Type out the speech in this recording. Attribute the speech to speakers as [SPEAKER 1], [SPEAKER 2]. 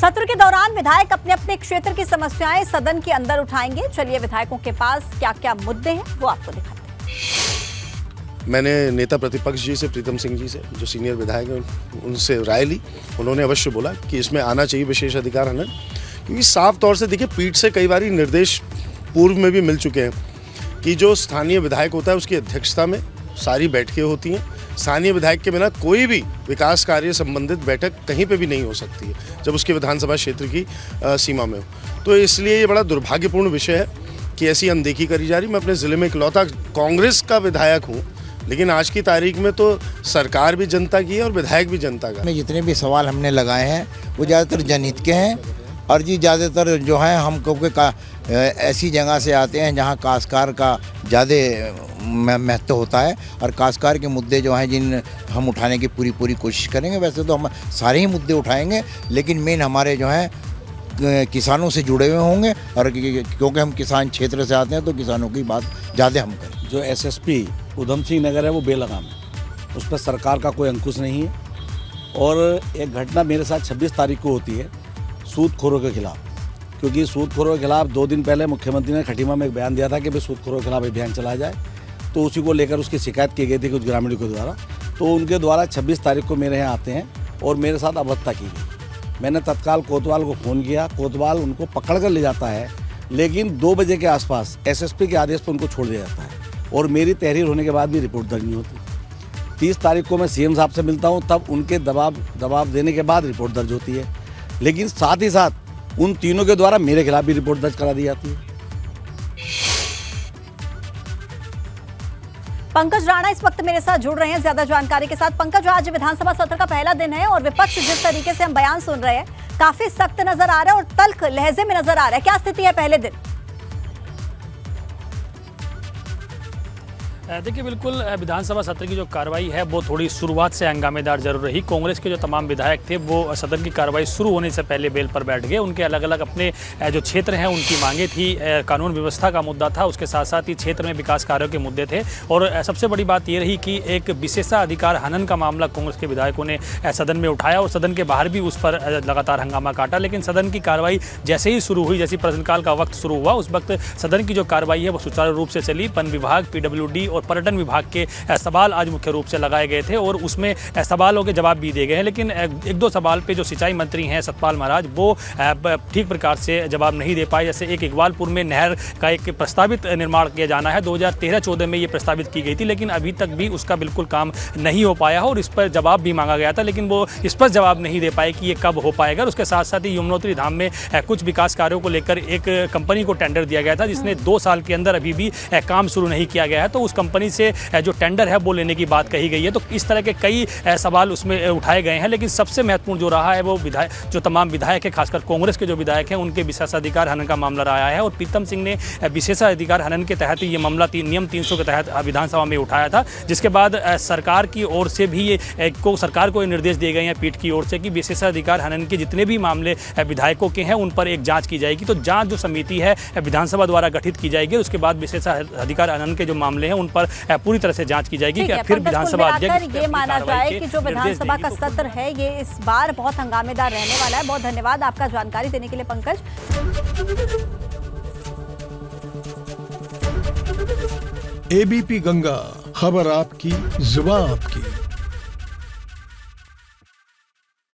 [SPEAKER 1] सत्र के दौरान विधायक अपने अपने क्षेत्र की समस्याएं सदन के अंदर उठाएंगे। चलिए विधायकों के पास क्या क्या मुद्दे हैं वो आपको दिखाते हैं।
[SPEAKER 2] मैंने नेता प्रतिपक्ष जी से, प्रीतम सिंह जी से, जो सीनियर विधायक हैं, उनसे राय ली। उन्होंने अवश्य बोला कि इसमें आना चाहिए विशेष अधिकार हनन, क्योंकि साफ तौर से देखिए पीठ से कई बार निर्देश पूर्व में भी मिल चुके हैं कि जो स्थानीय विधायक होता है उसकी अध्यक्षता में सारी बैठकें होती हैं। स्थानीय विधायक के बिना कोई भी विकास कार्य संबंधित बैठक कहीं पे भी नहीं हो सकती है जब उसके विधानसभा क्षेत्र की सीमा में हो। तो इसलिए ये बड़ा दुर्भाग्यपूर्ण विषय है कि ऐसी अनदेखी करी जा रही। मैं अपने ज़िले में इकलौता कांग्रेस का विधायक हूँ, लेकिन आज की तारीख में तो सरकार भी जनता की है और विधायक भी जनता का।
[SPEAKER 3] जितने भी सवाल हमने लगाए हैं वो ज़्यादातर जनहित के हैं और जी ज़्यादातर जो है हम क्योंकि ऐसी जगह से आते हैं जहां काश्तकार का ज़्यादा महत्व होता है और काश्तकार के मुद्दे जो हैं जिन हम उठाने की पूरी कोशिश करेंगे। वैसे तो हम सारे ही मुद्दे उठाएंगे, लेकिन मेन हमारे जो हैं किसानों से जुड़े हुए होंगे और क्योंकि हम किसान क्षेत्र से आते हैं तो किसानों की बात ज़्यादा हम करें।
[SPEAKER 4] जो एसएसपी उधम सिंह नगर है वो बेलगाम है, उस पर सरकार का कोई अंकुश नहीं है। और एक घटना मेरे साथ 26 तारीख को होती है सूदखोरों के खिलाफ, क्योंकि सूदखोरों के खिलाफ 2 दिन पहले मुख्यमंत्री ने खटीमा में एक बयान दिया था कि भाई सूदखोरों के खिलाफ अभियान चलाया जाए। तो उसी को लेकर उसकी शिकायत की गई थी कुछ ग्रामीणों के द्वारा। तो उनके द्वारा 26 तारीख को मेरे यहाँ आते हैं और मेरे साथ अभद्रता की गई। मैंने तत्काल कोतवाल को फ़ोन किया, कोतवाल उनको पकड़ कर ले जाता है, लेकिन 2 बजे के आसपास एसएसपी के आदेश पर उनको छोड़ दिया जाता है और मेरी तहरीर होने के बाद भी रिपोर्ट दर्ज नहीं होती। 30 तारीख को मैं सीएम साहब से मिलता हूँ, तब उनके दबाव देने के बाद रिपोर्ट दर्ज होती है, लेकिन साथ ही साथ उन तीनों के द्वारा मेरे खिलाफ भी रिपोर्ट दर्ज करा दी जाती है।
[SPEAKER 1] पंकज राणा इस वक्त मेरे साथ जुड़ रहे हैं ज्यादा जानकारी के साथ। पंकज, आज विधानसभा सत्र का पहला दिन है और विपक्ष जिस तरीके से हम बयान सुन रहे हैं काफी सख्त नजर आ रहा है और तल्ख लहजे में नजर आ रहा है। क्या स्थिति है पहले दिन?
[SPEAKER 5] देखिए, बिल्कुल विधानसभा सत्र की जो कार्रवाई है वो थोड़ी शुरुआत से हंगामेदार जरूर रही। कांग्रेस के जो तमाम विधायक थे वो सदन की कार्रवाई शुरू होने से पहले बेल पर बैठ गए। उनके अलग अलग अपने जो क्षेत्र हैं उनकी मांगे थी, कानून व्यवस्था का मुद्दा था, उसके साथ साथ ही क्षेत्र में विकास कार्यों के मुद्दे थे। और सबसे बड़ी बात ये रही कि एक विशेषाधिकार हनन का मामला कांग्रेस के विधायकों ने सदन में उठाया और सदन के बाहर भी उस पर लगातार हंगामा काटा। लेकिन सदन की कार्रवाई जैसे ही शुरू हुई, जैसे प्रश्नकाल का वक्त शुरू हुआ, उस वक्त सदन की जो कार्रवाई है वो सुचारू रूप से चली। वन विभाग, PWD और पर्यटन विभाग के सवाल आज मुख्य रूप से लगाए गए थे और उसमें सवालों के जवाब भी दिए गए हैं। लेकिन 1-2 सवाल पे जो सिंचाई मंत्री हैं सतपाल महाराज, वो ठीक प्रकार से जवाब नहीं दे पाए। जैसे एक इकबालपुर में नहर का एक प्रस्तावित निर्माण किया जाना है, 2013-14 में ये प्रस्तावित की गई थी, लेकिन अभी तक भी उसका बिल्कुल काम नहीं हो पाया है और इस पर जवाब भी मांगा गया था, लेकिन वो इस पर जवाब नहीं दे पाए कि ये कब हो पाएगा। उसके साथ साथ ही यमुनोत्री धाम में कुछ विकास कार्यों को लेकर एक कंपनी को टेंडर दिया गया था जिसने 2 साल के अंदर अभी भी काम शुरू नहीं किया गया है। तो उस कंपनी से जो टेंडर है वो लेने की बात कही गई है। तो इस तरह के कई सवाल उसमें उठाए गए हैं, लेकिन सबसे महत्वपूर्ण जो रहा है वो जो तमाम विधायक हैं, खासकर कांग्रेस के जो विधायक हैं, उनके विशेषाधिकार हनन का मामला रहा है। और प्रीतम सिंह ने विशेषाधिकार हनन के तहत ये मामला नियम 300 के तहत विधानसभा में उठाया था, जिसके बाद सरकार की ओर से भी सरकार को निर्देश दिए गए हैं पीठ की ओर से कि विशेषाधिकार हनन के जितने भी मामले विधायकों के हैं उन पर एक जाँच की जाएगी। तो जाँच जो समिति है विधानसभा द्वारा गठित की जाएगी, उसके बाद विशेषाधिकार हनन के जो मामले हैं उन पर पूरी तरह से जांच की जाएगी कि फिर विधानसभा अध्यक्ष
[SPEAKER 1] ये माना जाए कि जो विधानसभा का सत्र है ये इस बार बहुत हंगामेदार रहने वाला है। बहुत धन्यवाद आपका जानकारी देने के लिए पंकज।
[SPEAKER 6] ABP गंगा, खबर आपकी, जुबान आपकी।